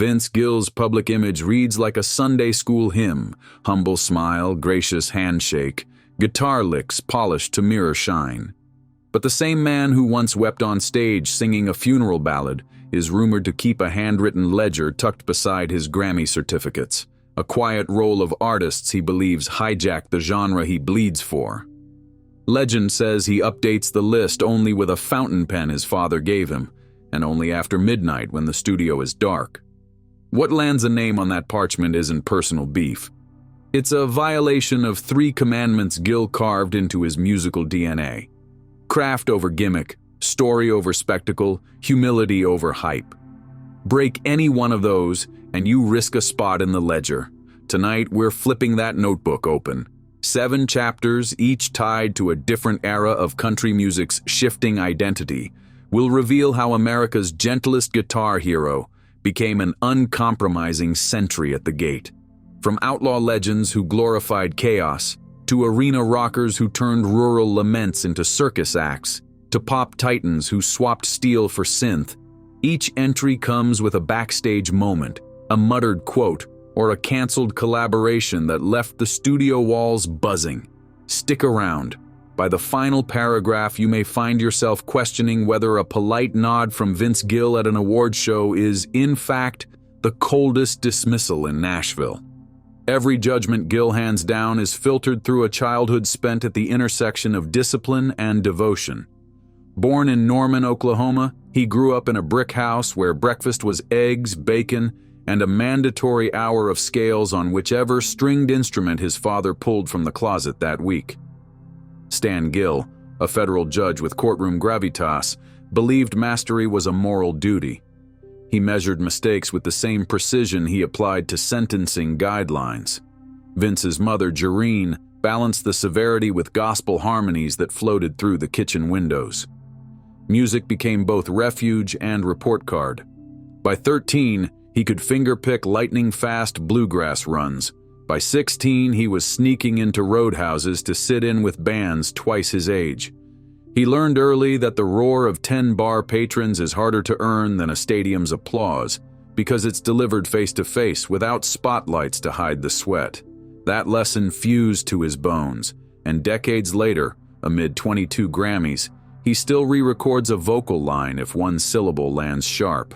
Vince Gill's public image reads like a Sunday school hymn: humble smile, gracious handshake, guitar licks polished to mirror shine. But the same man who once wept on stage singing a funeral ballad is rumored to keep a handwritten ledger tucked beside his Grammy certificates, a quiet roll of artists he believes hijacked the genre he bleeds for. Legend says he updates the list only with a fountain pen his father gave him, and only after midnight when the studio is dark. What lands a name on that parchment isn't personal beef. It's a violation of 3 commandments Gill carved into his musical DNA: craft over gimmick, story over spectacle, humility over hype. Break any one of those, and you risk a spot in the ledger. Tonight, we're flipping that notebook open. 7 chapters, each tied to a different era of country music's shifting identity, will reveal how America's gentlest guitar hero became an uncompromising sentry at the gate. From outlaw legends who glorified chaos, to arena rockers who turned rural laments into circus acts, to pop titans who swapped steel for synth, each entry comes with a backstage moment, a muttered quote, or a canceled collaboration that left the studio walls buzzing. Stick around. By the final paragraph, you may find yourself questioning whether a polite nod from Vince Gill at an award show is, in fact, the coldest dismissal in Nashville. Every judgment Gill hands down is filtered through a childhood spent at the intersection of discipline and devotion. Born in Norman, Oklahoma, he grew up in a brick house where breakfast was eggs, bacon, and a mandatory hour of scales on whichever stringed instrument his father pulled from the closet that week. Stan Gill, a federal judge with courtroom gravitas, believed mastery was a moral duty. He measured mistakes with the same precision he applied to sentencing guidelines. Vince's mother, Jareen, balanced the severity with gospel harmonies that floated through the kitchen windows. Music became both refuge and report card. By 13, he could finger-pick lightning-fast bluegrass runs. By 16, he was sneaking into roadhouses to sit in with bands twice his age. He learned early that the roar of 10 bar patrons is harder to earn than a stadium's applause, because it's delivered face-to-face without spotlights to hide the sweat. That lesson fused to his bones, and decades later, amid 22 Grammys, he still re-records a vocal line if one syllable lands sharp.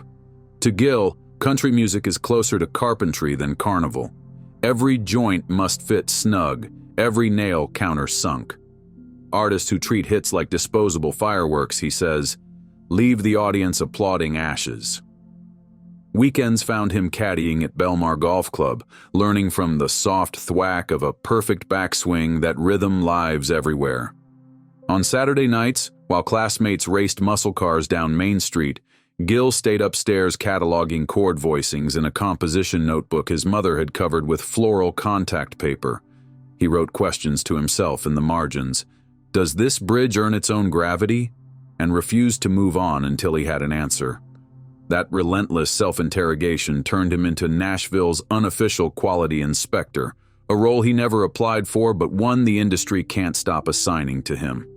To Gill, country music is closer to carpentry than carnival. Every joint must fit snug, every nail countersunk. Artists who treat hits like disposable fireworks, he says, leave the audience applauding ashes. Weekends found him caddying at Belmar Golf Club, learning from the soft thwack of a perfect backswing that rhythm lives everywhere. On Saturday nights, while classmates raced muscle cars down Main Street, Gill stayed upstairs cataloging chord voicings in a composition notebook his mother had covered with floral contact paper. He wrote questions to himself in the margins. Does this bridge earn its own gravity? And refused to move on until he had an answer. That relentless self-interrogation turned him into Nashville's unofficial quality inspector, a role he never applied for but one the industry can't stop assigning to him.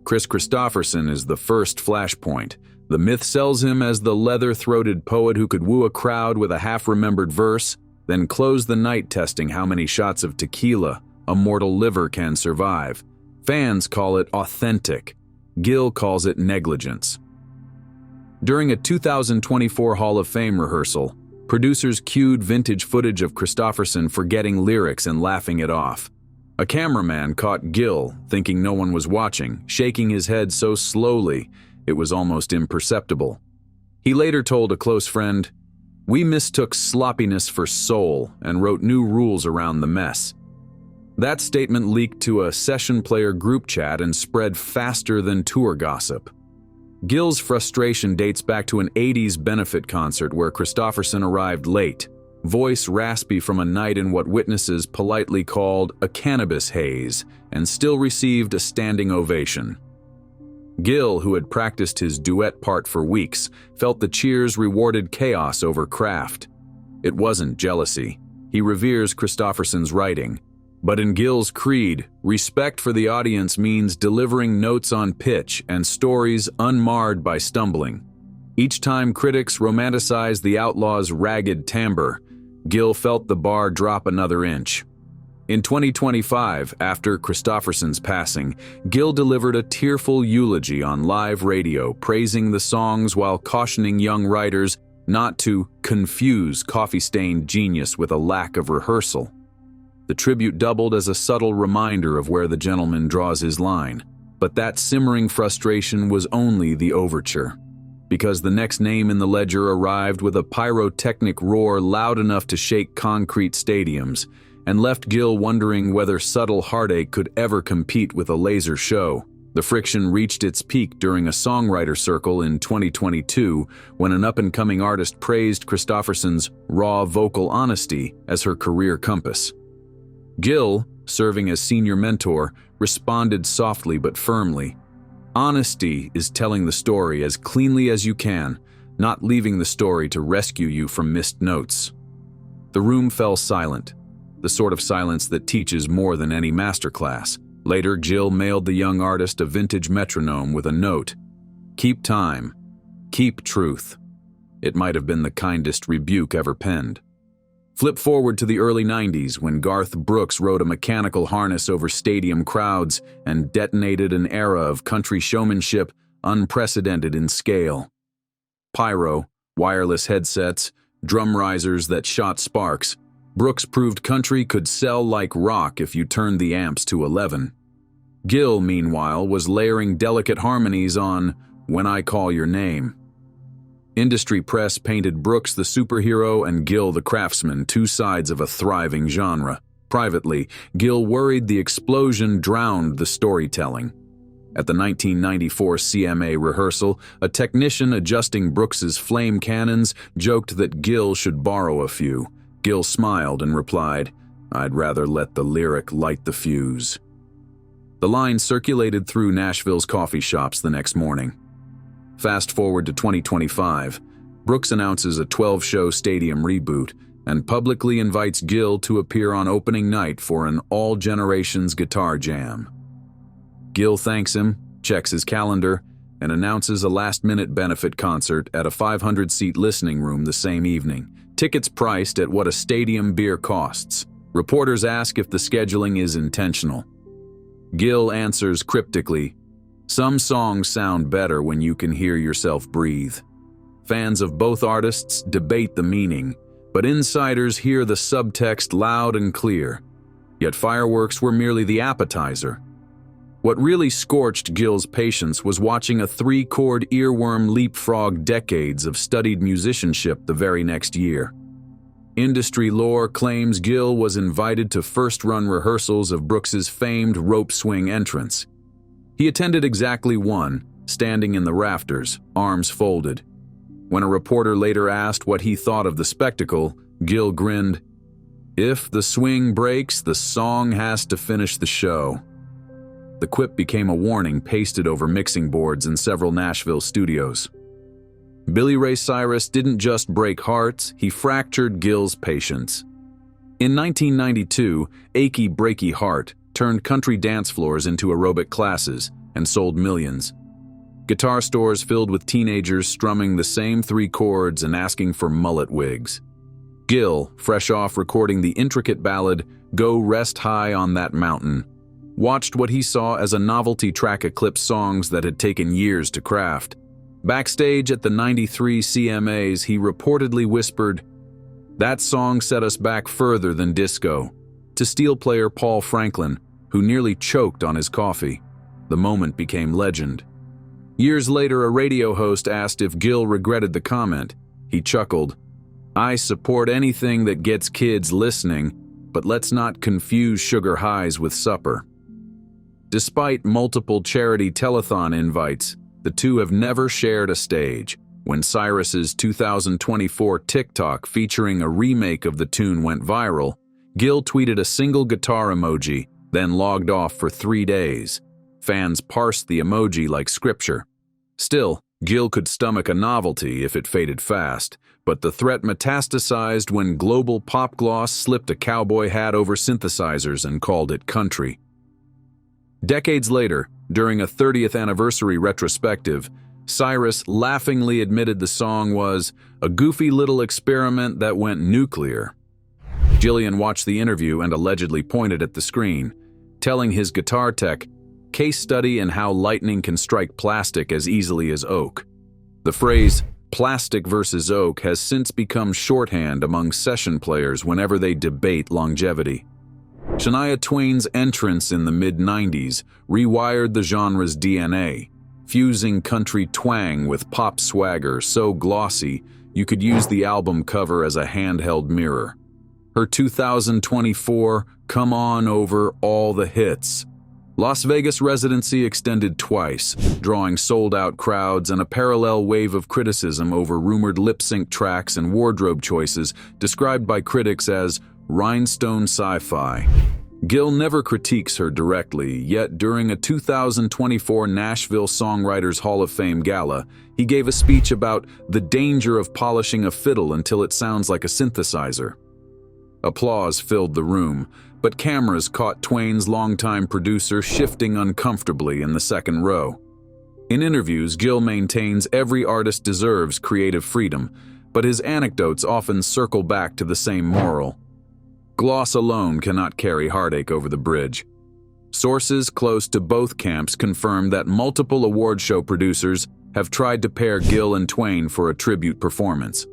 Kris Kristofferson is the first flashpoint. The myth sells him as the leather-throated poet who could woo a crowd with a half-remembered verse, then close the night testing how many shots of tequila a mortal liver can survive. Fans call it authentic. Gill calls it negligence. During a 2024 Hall of Fame rehearsal, producers cued vintage footage of Kristofferson forgetting lyrics and laughing it off. A cameraman caught Gill, thinking no one was watching, shaking his head so slowly it was almost imperceptible. He later told a close friend, "We mistook sloppiness for soul and wrote new rules around the mess." That statement leaked to a session player group chat and spread faster than tour gossip. Gill's frustration dates back to an 80s benefit concert where Kristofferson arrived late, voice raspy from a night in what witnesses politely called a cannabis haze, and still received a standing ovation. Gill, who had practiced his duet part for weeks, felt the cheers rewarded chaos over craft. It wasn't jealousy. He reveres Kristofferson's writing. But in Gill's creed, respect for the audience means delivering notes on pitch and stories unmarred by stumbling. Each time critics romanticized the outlaw's ragged timbre, Gill felt the bar drop another inch. In 2025, after Kristofferson's passing, Gill delivered a tearful eulogy on live radio, praising the songs while cautioning young writers not to confuse coffee-stained genius with a lack of rehearsal. The tribute doubled as a subtle reminder of where the gentleman draws his line. But that simmering frustration was only the overture, because the next name in the ledger arrived with a pyrotechnic roar loud enough to shake concrete stadiums, and left Gill wondering whether subtle heartache could ever compete with a laser show. The friction reached its peak during a songwriter circle in 2022 when an up-and-coming artist praised Kristofferson's raw vocal honesty as her career compass. Gill, serving as senior mentor, responded softly but firmly. Honesty is telling the story as cleanly as you can, not leaving the story to rescue you from missed notes. The room fell silent, the sort of silence that teaches more than any masterclass. Later, Gill mailed the young artist a vintage metronome with a note: "Keep time. Keep truth." It might have been the kindest rebuke ever penned. Flip forward to the early 90s when Garth Brooks rode a mechanical harness over stadium crowds and detonated an era of country showmanship unprecedented in scale. Pyro, wireless headsets, drum risers that shot sparks. Brooks proved country could sell like rock if you turned the amps to 11. Gill, meanwhile, was layering delicate harmonies on "When I Call Your Name." Industry press painted Brooks the superhero and Gill the craftsman, two sides of a thriving genre. Privately, Gill worried the explosion drowned the storytelling. At the 1994 CMA rehearsal, a technician adjusting Brooks's flame cannons joked that Gill should borrow a few. Gill smiled and replied, "I'd rather let the lyric light the fuse." The line circulated through Nashville's coffee shops the next morning. Fast forward to 2025, Brooks announces a 12-show stadium reboot and publicly invites Gill to appear on opening night for an all-generations guitar jam. Gill thanks him, checks his calendar, and announces a last-minute benefit concert at a 500-seat listening room the same evening. Tickets priced at what a stadium beer costs. Reporters ask if the scheduling is intentional. Gill answers cryptically, "Some songs sound better when you can hear yourself breathe." Fans of both artists debate the meaning, but insiders hear the subtext loud and clear. Yet fireworks were merely the appetizer. What really scorched Gill's patience was watching a 3-chord earworm leapfrog decades of studied musicianship the very next year. Industry lore claims Gill was invited to first-run rehearsals of Brooks's famed rope swing entrance. He attended exactly one, standing in the rafters, arms folded. When a reporter later asked what he thought of the spectacle, Gill grinned, "If the swing breaks, the song has to finish the show." The quip became a warning pasted over mixing boards in several Nashville studios. Billy Ray Cyrus didn't just break hearts, he fractured Gill's patience. In 1992, Achy Breaky Heart turned country dance floors into aerobic classes and sold millions. Guitar stores filled with teenagers strumming the same 3 chords and asking for mullet wigs. Gill, fresh off recording the intricate ballad "Go Rest High on That Mountain," watched what he saw as a novelty track eclipse songs that had taken years to craft. Backstage at the 93 CMAs, he reportedly whispered, "That song set us back further than disco," to steel player Paul Franklin, who nearly choked on his coffee. The moment became legend. Years later, a radio host asked if Gill regretted the comment. He chuckled, "I support anything that gets kids listening, but let's not confuse sugar highs with supper." Despite multiple charity telethon invites, the two have never shared a stage. When Cyrus's 2024 TikTok featuring a remake of the tune went viral, Gill tweeted a single guitar emoji, then logged off for 3 days. Fans parsed the emoji like scripture. Still, Gill could stomach a novelty if it faded fast, but the threat metastasized when global pop gloss slipped a cowboy hat over synthesizers and called it country. Decades later, during a 30th anniversary retrospective, Cyrus laughingly admitted the song was a goofy little experiment that went nuclear. Gillian watched the interview and allegedly pointed at the screen, telling his guitar tech, "Case study in how lightning can strike plastic as easily as oak." The phrase, plastic versus oak, has since become shorthand among session players whenever they debate longevity. Shania Twain's entrance in the mid-90s rewired the genre's DNA, fusing country twang with pop swagger so glossy you could use the album cover as a handheld mirror. Her 2024 Come On Over All the Hits Las Vegas residency extended twice, drawing sold-out crowds and a parallel wave of criticism over rumored lip-sync tracks and wardrobe choices described by critics as rhinestone sci-fi. Gill never critiques her directly, yet during a 2024 Nashville Songwriters Hall of Fame gala, he gave a speech about the danger of polishing a fiddle until it sounds like a synthesizer. Applause filled the room, but cameras caught Twain's longtime producer shifting uncomfortably in the second row. In interviews, Gill maintains every artist deserves creative freedom, but his anecdotes often circle back to the same moral. Gloss alone cannot carry heartache over the bridge. Sources close to both camps confirm that multiple award show producers have tried to pair Gill and Twain for a tribute performance.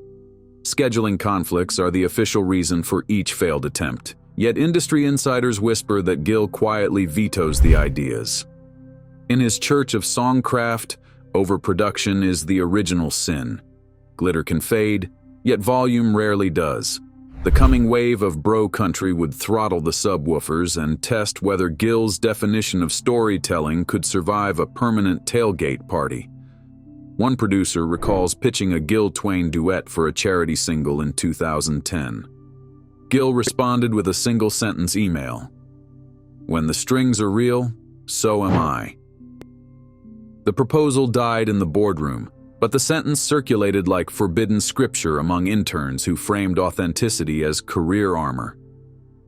Scheduling conflicts are the official reason for each failed attempt, yet industry insiders whisper that Gill quietly vetoes the ideas. In his church of songcraft, overproduction is the original sin. Glitter can fade, yet volume rarely does. The coming wave of bro country would throttle the subwoofers and test whether Gill's definition of storytelling could survive a permanent tailgate party. One producer recalls pitching a Gill-Twain duet for a charity single in 2010. Gill responded with a single-sentence email. "When the strings are real, so am I." The proposal died in the boardroom, but the sentence circulated like forbidden scripture among interns who framed authenticity as career armor.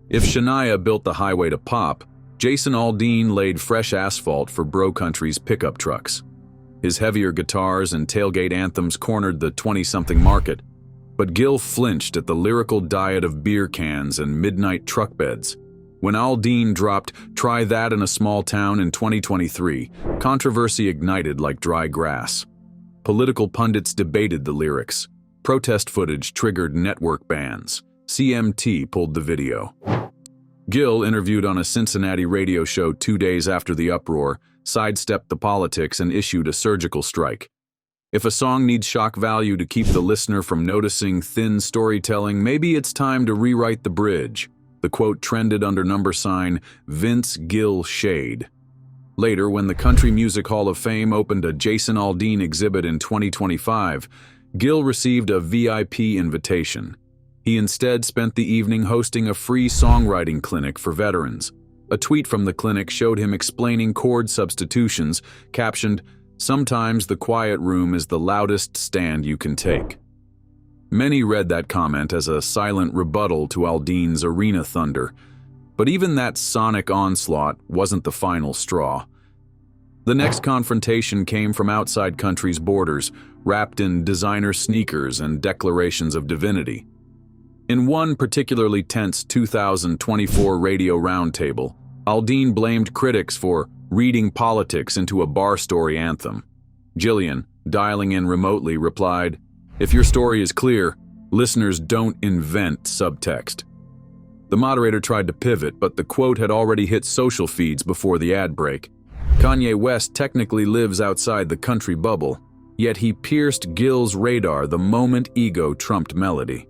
If Shania built the highway to pop, Jason Aldean laid fresh asphalt for bro country's pickup trucks. His heavier guitars and tailgate anthems cornered the 20-something market, but Gill flinched at the lyrical diet of beer cans and midnight truck beds. When Aldean dropped "Try That in a Small Town" in 2023, controversy ignited like dry grass. Political pundits debated the lyrics. Protest footage triggered network bans. CMT pulled the video. Gill, interviewed on a Cincinnati radio show 2 days after the uproar, sidestepped the politics and issued a surgical strike. If a song needs shock value to keep the listener from noticing thin storytelling, maybe it's time to rewrite the bridge. The quote trended under number sign Vince Gill Shade. Later, when the Country Music Hall of Fame opened a Jason Aldean exhibit in 2025, Gill received a VIP invitation. He instead spent the evening hosting a free songwriting clinic for veterans. A tweet from the clinic showed him explaining chord substitutions, captioned, "Sometimes the quiet room is the loudest stand you can take." Many read that comment as a silent rebuttal to Aldean's arena thunder, but even that sonic onslaught wasn't the final straw. The next confrontation came from outside country's borders, wrapped in designer sneakers and declarations of divinity. In one particularly tense 2024 radio roundtable, Aldean blamed critics for reading politics into a bar story anthem. Gillian, dialing in remotely, replied, "If your story is clear, listeners don't invent subtext." The moderator tried to pivot, but the quote had already hit social feeds before the ad break. Kanye West technically lives outside the country bubble, yet he pierced Gill's radar the moment ego trumped melody.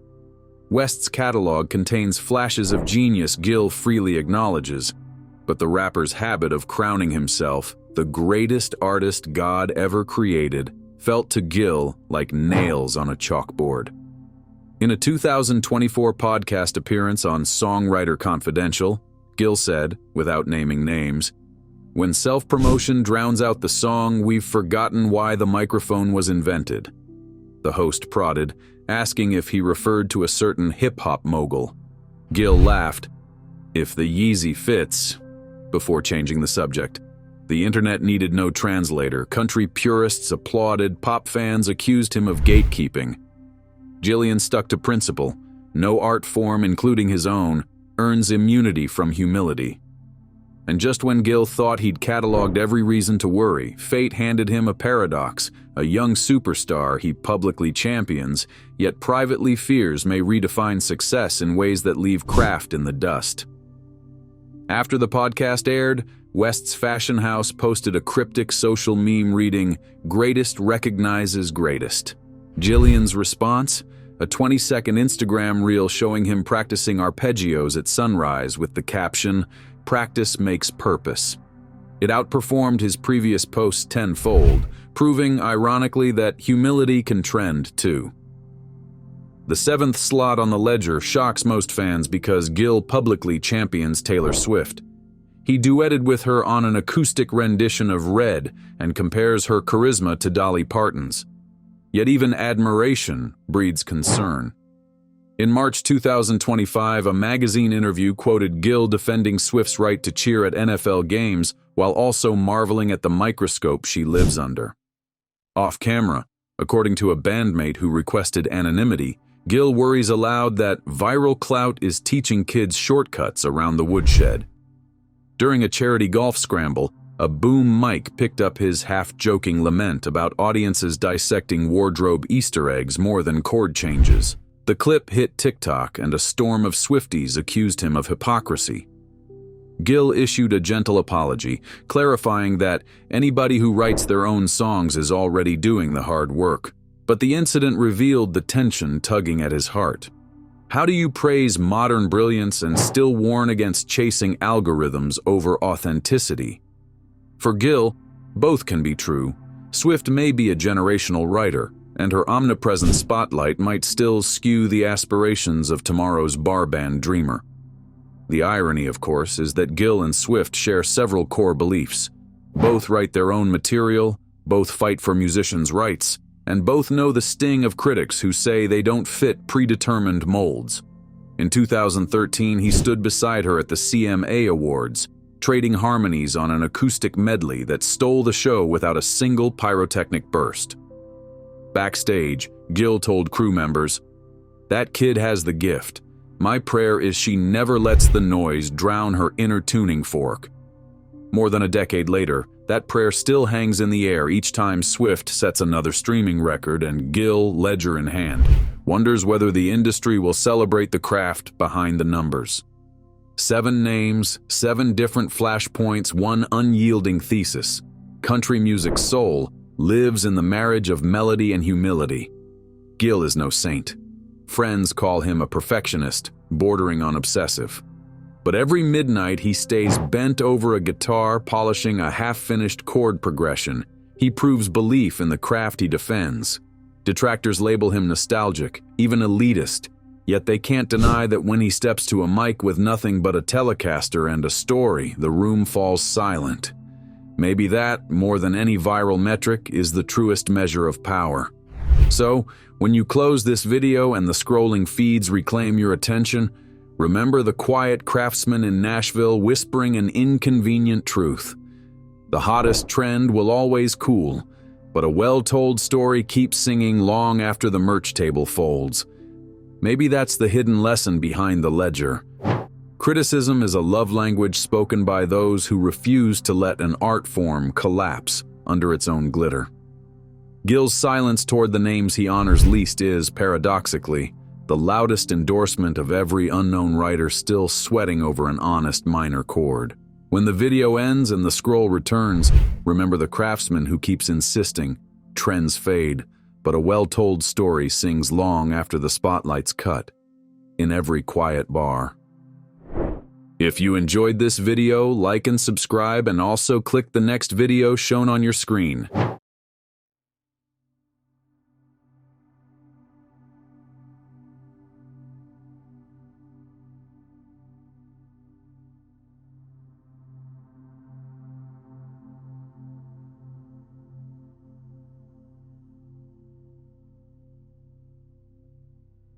West's catalog contains flashes of genius Gill freely acknowledges, but the rapper's habit of crowning himself the greatest artist God ever created felt to Gill like nails on a chalkboard. In a 2024 podcast appearance on Songwriter Confidential, Gill said, without naming names, "When self-promotion drowns out the song, we've forgotten why the microphone was invented." The host prodded, asking if he referred to a certain hip-hop mogul. Gill laughed, "If the Yeezy fits," before changing the subject. The internet needed no translator. Country purists applauded, pop fans accused him of gatekeeping. Gillian stuck to principle. No art form, including his own, earns immunity from humility. And just when Gill thought he'd cataloged every reason to worry, fate handed him a paradox, a young superstar he publicly champions, yet privately fears may redefine success in ways that leave craft in the dust. After the podcast aired, West's fashion house posted a cryptic social meme reading, "Greatest recognizes greatest." Gillian's response? A 20-second Instagram reel showing him practicing arpeggios at sunrise with the caption, "Practice makes purpose." It outperformed his previous posts tenfold, proving, ironically, that humility can trend too. The 7th slot on the ledger shocks most fans because Gill publicly champions Taylor Swift. He duetted with her on an acoustic rendition of Red and compares her charisma to Dolly Parton's. Yet even admiration breeds concern. In March 2025, a magazine interview quoted Gill defending Swift's right to cheer at NFL games while also marveling at the microscope she lives under. Off camera, according to a bandmate who requested anonymity, Gill worries aloud that viral clout is teaching kids shortcuts around the woodshed. During a charity golf scramble, a boom mic picked up his half-joking lament about audiences dissecting wardrobe Easter eggs more than chord changes. The clip hit TikTok, and a storm of Swifties accused him of hypocrisy. Gill issued a gentle apology, clarifying that anybody who writes their own songs is already doing the hard work. But the incident revealed the tension tugging at his heart. How do you praise modern brilliance and still warn against chasing algorithms over authenticity? For Gill, both can be true. Swift may be a generational writer, and her omnipresent spotlight might still skew the aspirations of tomorrow's bar band dreamer. The irony, of course, is that Gill and Swift share several core beliefs. Both write their own material, both fight for musicians' rights, and both know the sting of critics who say they don't fit predetermined molds. In 2013, he stood beside her at the CMA Awards, trading harmonies on an acoustic medley that stole the show without a single pyrotechnic burst. Backstage, Gill told crew members, "That kid has the gift. My prayer is she never lets the noise drown her inner tuning fork." More than a decade later, that prayer still hangs in the air each time Swift sets another streaming record and Gill, ledger in hand, wonders whether the industry will celebrate the craft behind the numbers. 7 names, 7 different flashpoints, one unyielding thesis. Country music's soul lives in the marriage of melody and humility. Gill is no saint. Friends call him a perfectionist, bordering on obsessive. But every midnight he stays bent over a guitar, polishing a half-finished chord progression. He proves belief in the craft he defends. Detractors label him nostalgic, even elitist, yet they can't deny that when he steps to a mic with nothing but a Telecaster and a story, the room falls silent. Maybe that, more than any viral metric, is the truest measure of power. So, when you close this video and the scrolling feeds reclaim your attention, remember the quiet craftsman in Nashville whispering an inconvenient truth. The hottest trend will always cool, but a well-told story keeps singing long after the merch table folds. Maybe that's the hidden lesson behind the ledger. Criticism is a love language spoken by those who refuse to let an art form collapse under its own glitter. Gill's silence toward the names he honors least is, paradoxically, the loudest endorsement of every unknown writer still sweating over an honest minor chord. When the video ends and the scroll returns, remember the craftsman who keeps insisting, trends fade, but a well-told story sings long after the spotlight's cut, in every quiet bar. If you enjoyed this video, like and subscribe, and also click the next video shown on your screen.